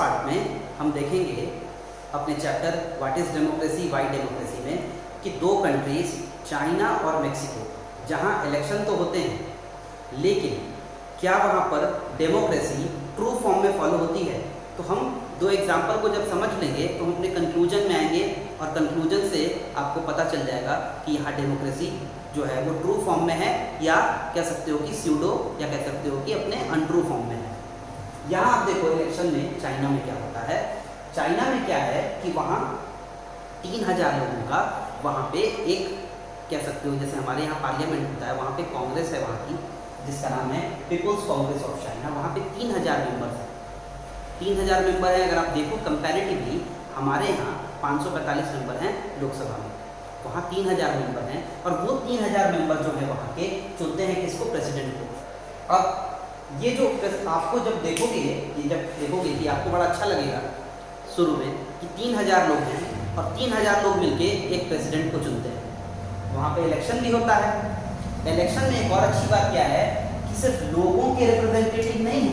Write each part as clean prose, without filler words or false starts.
Part में हम देखेंगे अपने chapter what is democracy Y democracy में कि दो कंट्रीज़ चाइना और मेक्सिको जहां इलेक्शन तो होते हैं लेकिन क्या वहां पर डेमोक्रेसी ट्रू फॉर्म में फॉलो होती है। तो हम दो एग्जाम्पल को जब समझ लेंगे तो हम अपने कंक्लूजन में आएंगे और कंक्लूजन से आपको पता चल जाएगा कि यहाँ डेमोक्रेसी जो है वो ट्रू फॉर्म में है या कह सकते हो कि स्यूडो या कह सकते हो कि अपने अनट्रू फॉर्म में है। यहाँ आप देखो इलेक्शन में चाइना में क्या होता है। चाइना में क्या है कि वहाँ 3000 लोगों का वहाँ पे एक कह सकते हो जैसे हमारे यहाँ पार्लियामेंट होता है वहाँ पे कांग्रेस है वहाँ की जिसका नाम है पीपल्स कांग्रेस ऑफ चाइना। वहाँ पे 3000 मेंबर्स हैं। 3000 मेंबर हैं। अगर आप देखो कंपैरेटिवली हमारे यहाँ 545 मेंबर हैं लोकसभा में, वहाँ 3000 मेंबर हैं और वो 3000 मेंबर जो है वहाँ के चुनते हैं किसको, प्रेसिडेंट को। अब ये जो आपको जब देखोगे ये जब देखोगे कि आपको बड़ा अच्छा लगेगा शुरू में कि 3000 लोग हैं और 3000 लोग मिलके एक प्रेसिडेंट को चुनते हैं। वहाँ पे इलेक्शन भी होता है। इलेक्शन में एक और अच्छी बात क्या है कि सिर्फ लोगों के रिप्रेजेंटेटिव नहीं है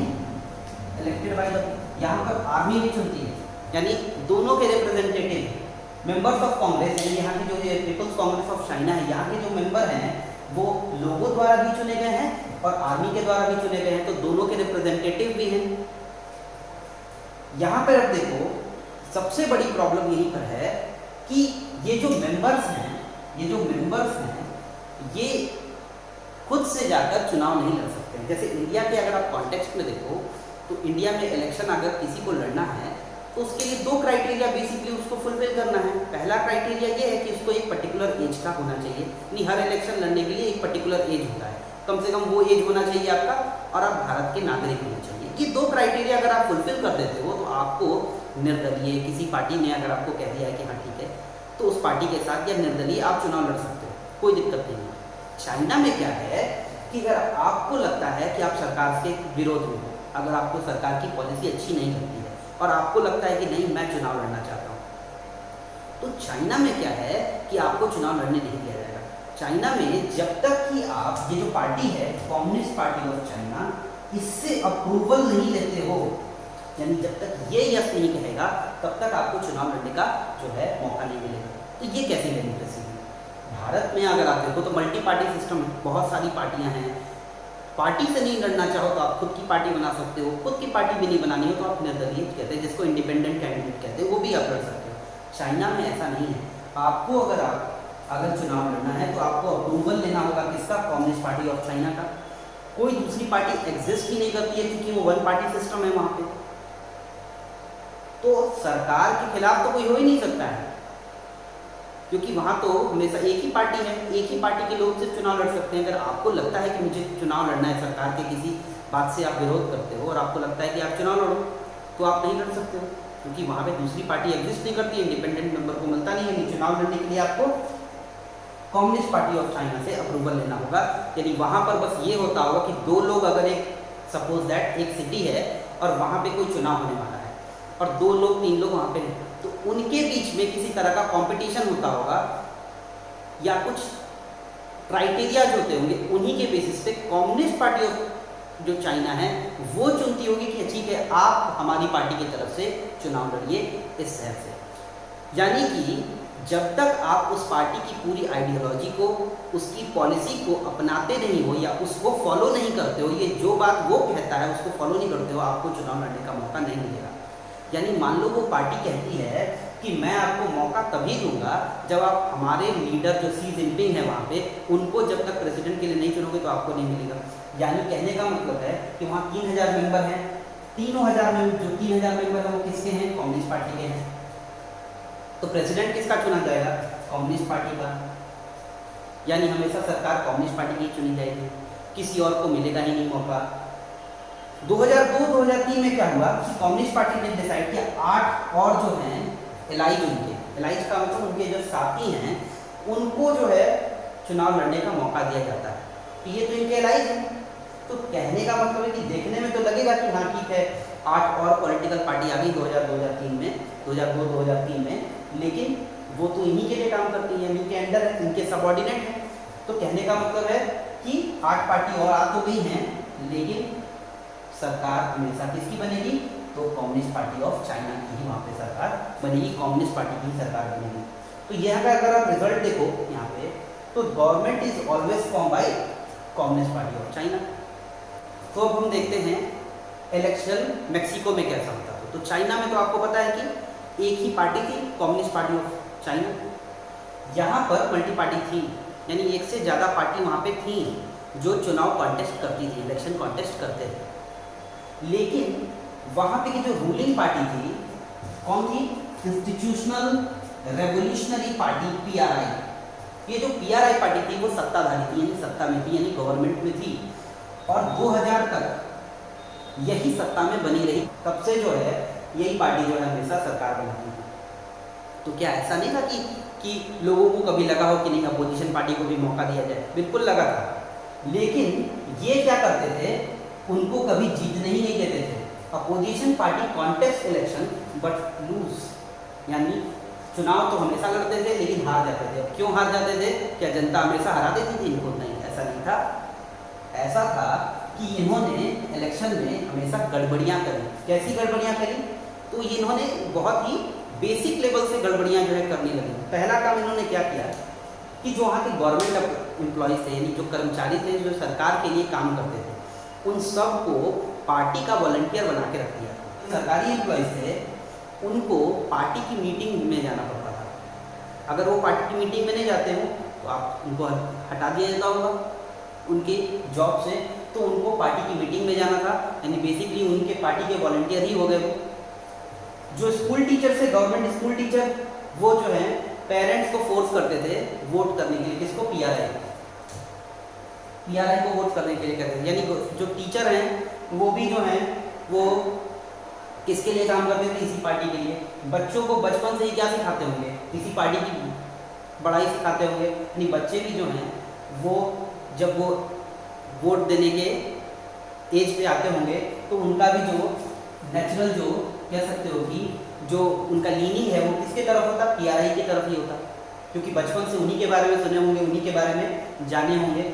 इलेक्टेड बाय द, यहाँ पर आर्मी भी चुनती है यानी दोनों के रिप्रेजेंटेटिव मेंबर्स ऑफ कांग्रेस यानी यहाँ के जो पीपल्स कांग्रेस ऑफ चाइना है यहाँ के जो मेंबर हैं वो लोगों द्वारा भी चुने गए हैं और आर्मी के द्वारा भी चुने गए हैं, तो दोनों के रिप्रेजेंटेटिव भी हैं। यहाँ पर अब देखो सबसे बड़ी प्रॉब्लम यहीं पर है कि ये जो मेंबर्स हैं ये खुद से जाकर चुनाव नहीं लड़ सकते हैं। जैसे इंडिया के अगर आप कॉन्टेक्स्ट में देखो तो इंडिया में इलेक्शन अगर किसी को लड़ना है तो उसके लिए दो क्राइटेरिया बेसिकली उसको फुलफिल करना है। पहला क्राइटेरिया ये है कि उसको एक पर्टिकुलर एज का होना चाहिए, यानी हर इलेक्शन लड़ने के लिए एक पर्टिकुलर एज होता है, कम से कम वो एज होना चाहिए आपका और आप भारत के नागरिक होने चाहिए। ये दो क्राइटेरिया अगर आप फुलफिल कर देते हो तो आपको निर्दलीय किसी पार्टी ने अगर आपको कह दिया है कि हाँ ठीक है तो उस पार्टी के साथ या निर्दलीय आप चुनाव लड़ सकते हो, कोई दिक्कत नहीं है। चाइना में क्या है कि अगर आपको लगता है कि आप सरकार के विरोध में हो, अगर आपको सरकार की पॉलिसी अच्छी नहीं लगती है और आपको लगता है कि नहीं मैं चुनाव लड़ना चाहता हूँ, तो चाइना में क्या है कि आपको चुनाव लड़ने नहीं दिया जाएगा। चाइना में जब तक कि आप ये जो पार्टी है कम्युनिस्ट पार्टी ऑफ चाइना इससे अप्रूवल नहीं लेते हो, यानी जब तक ये यस नहीं कहेगा तब तक आपको चुनाव लड़ने का जो है मौका नहीं मिलेगा। तो ये कैसी डेमोक्रेसी है। भारत में अगर आप देखो तो मल्टी पार्टी सिस्टम है, बहुत सारी पार्टियां हैं। पार्टी से नहीं लड़ना चाहो तो आप खुद की पार्टी बना सकते हो, खुद की पार्टी भी नहीं बनानी हो तो आप निर्दलीय कहते हैं जिसको इंडिपेंडेंट कैंडिडेट कहते हैं, वो भी आप लड़ सकते हो। चाइना में ऐसा नहीं है। आपको अगर चुनाव लड़ना है तो आपको अप्रूवल लेना होगा किसका, कम्युनिस्ट पार्टी ऑफ चाइना का। कोई दूसरी पार्टी एग्जिस्ट ही नहीं करती है क्योंकि वो वन पार्टी सिस्टम है वहां पे। तो सरकार के खिलाफ तो कोई हो ही नहीं सकता है क्योंकि वहां तो हमेशा एक ही पार्टी है, एक ही पार्टी के लोग सिर्फ चुनाव लड़ सकते हैं। अगर आपको लगता है कि मुझे चुनाव लड़ना है, सरकार के किसी बात से आप विरोध करते हो और आपको लगता है कि आप चुनाव लड़ो तो आप नहीं लड़ सकते हो क्योंकि वहां पे दूसरी पार्टी एग्जिस्ट नहीं करती, इंडिपेंडेंट मेंबर को मिलता नहीं है। चुनाव लड़ने के लिए आपको कम्युनिस्ट पार्टी ऑफ चाइना से अप्रूवल लेना होगा। यानी वहां पर बस ये होता होगा कि दो लोग अगर एक सपोज दैट एक सिटी है और वहां पे कोई चुनाव होने वाला है और 2 लोग 3 लोग वहां पे हैं तो उनके बीच में किसी तरह का कंपटीशन होता होगा या कुछ क्राइटेरिया जो होते होंगे उन्हीं के बेसिस पे कम्युनिस्ट पार्टी ऑफ जो चाइना है वो चुनती होगी कि ठीक है आप हमारी पार्टी की तरफ से चुनाव लड़िए इस शहर से। यानी कि जब तक आप उस पार्टी की पूरी आइडियोलॉजी को, उसकी पॉलिसी को अपनाते नहीं हो या उसको फॉलो नहीं करते हो, ये जो बात वो कहता है उसको फॉलो नहीं करते हो, आपको चुनाव लड़ने का मौका नहीं मिलेगा। यानी मान लो वो पार्टी कहती है कि मैं आपको मौका तभी दूंगा जब आप हमारे लीडर जो सी जिनपिंग है वहाँ पे उनको जब तक प्रेसिडेंट के लिए नहीं चुनोगे तो आपको नहीं मिलेगा। यानी कहने का मतलब है कि वहाँ 3000 मेंबर हैं, तीनों हजार में जो 3000 मेंबर हैं वो किसके हैं, कम्युनिस्ट पार्टी के हैं। तो प्रेसिडेंट किसका चुना जाएगा, कम्युनिस्ट पार्टी का। यानी हमेशा सरकार कम्युनिस्ट पार्टी की चुनी जाएगी, किसी और को मिलेगा ही नहीं मौका। 2002-2003 में क्या हुआ कि कम्युनिस्ट पार्टी ने डिसाइड किया 8 और जो हैं एलाइज का मतलब उनके जो साथी हैं उनको जो है चुनाव लड़ने का मौका दिया जाता है। तो ये तो इनके एलाइज हैं। तो कहने का मतलब है कि देखने में तो लगेगा कि हाँ ठीक है 8 और पॉलिटिकल पार्टी आ गई 2002-2003 में, लेकिन वो तो इन्हीं के लिए काम करती है, इनके अंडर है, इनके सबऑर्डिनेट है। तो कहने का मतलब है कि 8 पार्टी और आ तो गई हैं लेकिन सरकार हमेशा किसकी बनेगी, तो कम्युनिस्ट पार्टी ऑफ चाइना की ही वहाँ पे सरकार बनेगी, कम्युनिस्ट पार्टी की सरकार बनेगी। तो यहाँ का अगर आप रिजल्ट देखो यहाँ पे, तो government is always form by communist party of China. तो अब हम देखते हैं इलेक्शन मेक्सिको में कैसा होता है। तो चाइना में तो आपको पता है कि एक ही पार्टी थी, कम्युनिस्ट पार्टी ऑफ चाइना। यहाँ पर मल्टी पार्टी थी, यानी एक से ज़्यादा पार्टी वहाँ पे थी जो चुनाव कॉन्टेस्ट करती थी, इलेक्शन कॉन्टेस्ट करते थे। लेकिन वहाँ पे की जो रूलिंग पार्टी थी, कौन थी? Institutional revolutionary party, PRI। ये जो PRI पार्टी थी वो सत्ताधारी थी, यानी सत्ता में थी, यानी गवर्नमेंट में थी, और 2000 तक यही सत्ता में बनी रही। तब से जो है यही पार्टी जो है हमेशा सरकार बनाती है। तो क्या ऐसा नहीं था कि लोगों को कभी लगा हो कि नहीं अपोजिशन पार्टी को भी मौका दिया जाए? बिल्कुल लगा था। लेकिन ये क्या करते थे, उनको कभी जीतने ही नहीं देते थे। Opposition party contest election but lose, यानी चुनाव तो हमेशा लड़ते थे लेकिन हार जाते थे। क्यों हार जाते थे? क्या जनता हमेशा हरा देती थी इनको? नहीं, ऐसा नहीं था। ऐसा था कि इन्होंने इलेक्शन में हमेशा गड़बड़ियाँ करी। कैसी गड़बड़ियाँ करी? तो इन्होंने बहुत ही बेसिक लेवल से गड़बड़ियाँ जो है करने लगी। पहला काम इन्होंने क्या किया कि जो वहाँ के गवर्नमेंट एम्प्लॉयज़ थे, यानी जो कर्मचारी थे जो सरकार के लिए काम करते थे, उन सब को पार्टी का वॉलंटियर बना के रख दिया। सरकारी एम्प्लॉयज़ थे, उनको पार्टी की मीटिंग में जाना पड़ता था। अगर वो पार्टी की मीटिंग में नहीं जाते हो तो आप उनको हटा दिया जाता होगा उनके जॉब से। तो उनको पार्टी की मीटिंग में जाना था, यानी बेसिकली उनके पार्टी के वॉलंटियर ही हो गए वो। जो स्कूल टीचर से, गवर्नमेंट स्कूल टीचर, वो जो है पेरेंट्स को फोर्स करते थे वोट करने के लिए। किसको? PRI को वोट करने के लिए कहते थे। यानी जो टीचर हैं वो भी जो हैं वो किसके लिए काम करते थे? इसी पार्टी के लिए। बच्चों को बचपन से ही क्या सिखाते होंगे? इसी पार्टी की बड़ाई सिखाते होंगे। यानी बच्चे भी जो हैं वो जब वो वोट देने के एज पे आते होंगे तो उनका भी जो नेचुरल, जो कह सकते हो कि जो उनका लीनिंग है वो किसके तरफ होता? PRI की तरफ ही होता, क्योंकि बचपन से उन्हीं के बारे में सुने होंगे, उन्हीं के बारे में जाने होंगे।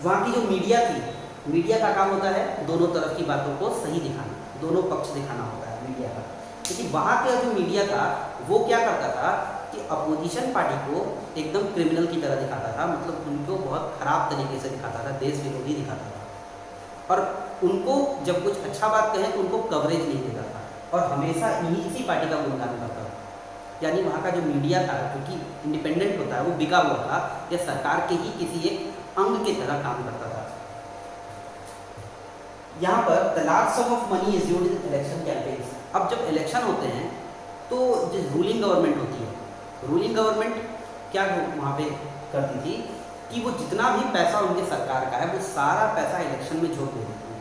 वहाँ की जो मीडिया थी, मीडिया का काम होता है दोनों तरफ की बातों को सही दिखाना, दोनों पक्ष दिखाना होता है मीडिया का। लेकिन वहाँ का जो मीडिया था वो क्या करता था कि अपोजिशन पार्टी को एकदम क्रिमिनल की तरह दिखाता था, मतलब उनको बहुत खराब तरीके से दिखाता था, देश विरोधी दिखाता था। और उनको जब कुछ अच्छा बात कहें तो उनको कवरेज नहीं देता था, और हमेशा इसी पार्टी का गुणगान करता था। यानी वहाँ का जो मीडिया था, जो कि इंडिपेंडेंट होता है, वो बिका हुआ था या सरकार के ही किसी एक अंग की तरह काम करता था। यहाँ पर the large some of money is used in election campaigns. अब जब इलेक्शन होते हैं तो जो रूलिंग गवर्नमेंट होती है, रूलिंग गवर्नमेंट क्या वहाँ पे करती थी कि वो जितना भी पैसा उनके सरकार का है वो सारा पैसा इलेक्शन में झोंक देती थी,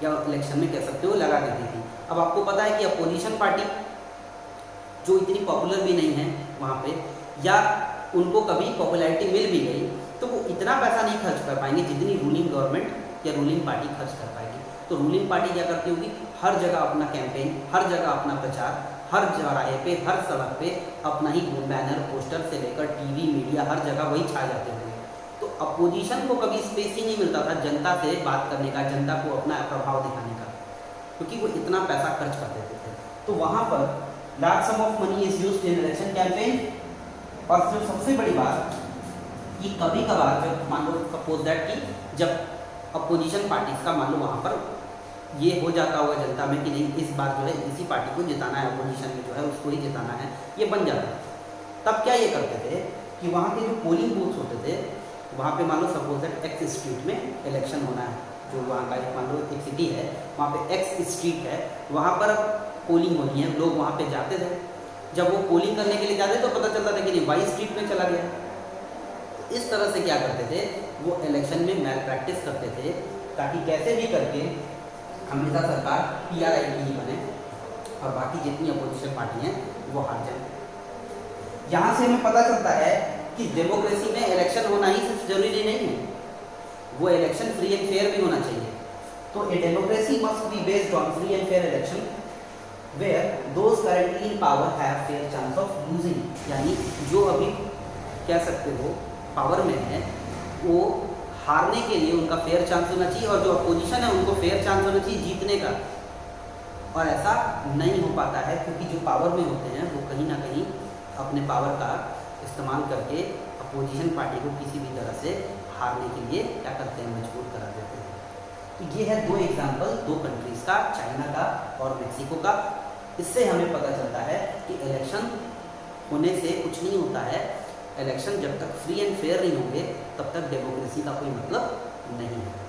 या इलेक्शन में कह सकते हो लगा देती थी। अब आपको पता है कि अपोजिशन पार्टी जो इतनी पॉपुलर भी नहीं है वहाँ पे, या उनको कभी पॉपुलैरिटी मिल भी गई तो वो इतना पैसा नहीं खर्च कर पाएंगे जितनी रूलिंग गवर्नमेंट या रूलिंग पार्टी खर्च कर पाएगी। तो रूलिंग पार्टी क्या करती होगी? हर जगह अपना कैंपेन, हर जगह अपना प्रचार, हर चौराहे पे, हर सड़क पे अपना ही बैनर, पोस्टर से लेकर टीवी, मीडिया, हर जगह वही छा जाते होंगे। तो अपोजिशन को कभी स्पेस ही नहीं मिलता था जनता से बात करने का, जनता को अपना प्रभाव दिखाने का, क्योंकि वो इतना पैसा खर्च कर देते थे। तो वहाँ पर large some of money is used in election campaign. और जो सबसे बड़ी बात कि कभी कभार जब मान लो सपोज दैट कि जब अपोजिशन पार्टीज का मान लो वहाँ पर ये हो जाता होगा जनता में कि नहीं इस बार जो है इसी पार्टी को जिताना है, अपोजिशन में जो है उसको ही जिताना है, ये बन जाता है। तब क्या ये करते थे कि वहाँ के जो पोलिंग बूथ्स होते थे वहाँ पे मान लो सपोज दैट एक्स स्ट्रीट में इलेक्शन होना है, जो वहाँ का मान लो एक सिटी है, वहाँ पे एक्स स्ट्रीट है, वहाँ पर पोलिंग होनी है, लोग वहाँ पे जाते थे। जब वो पोलिंग करने के लिए जाते तो पता चलता था कि नहीं वाई स्ट्रीट में चला गया। तो इस तरह से क्या करते थे, वो इलेक्शन में मैल प्रैक्टिस करते थे ताकि कैसे भी करके हमेशा सरकार PRI की ही बने और बाकी जितनी अपोजिशन पार्टी हैं वो हार जाए। यहाँ से हमें पता चलता है कि डेमोक्रेसी में इलेक्शन होना ही सिर्फ जरूरी नहीं है, वो इलेक्शन फ्री एंड फेयर भी होना चाहिए। तो a democracy must be based on free and fair election where those currently in power have fair chance of losing. यानी जो अभी कह सकते हो पावर में है वो हारने के लिए उनका फेयर चांस होना चाहिए, और जो अपोजिशन है उनको फेयर चांस होना चाहिए जीतने का। और ऐसा नहीं हो पाता है क्योंकि जो पावर में होते हैं वो कहीं ना कहीं अपने पावर का इस्तेमाल करके अपोजिशन पार्टी को किसी भी तरह से हारने के लिए क्या करते हैं, मजबूर करा देते हैं। तो ये है दो एग्जाम्पल दो कंट्रीज़ का, चाइना का और मेक्सिको का। इससे हमें पता चलता है कि इलेक्शन होने से कुछ नहीं होता है। इलेक्शन जब तक फ्री एंड फेयर नहीं होंगे तब तक डेमोक्रेसी का कोई मतलब नहीं है।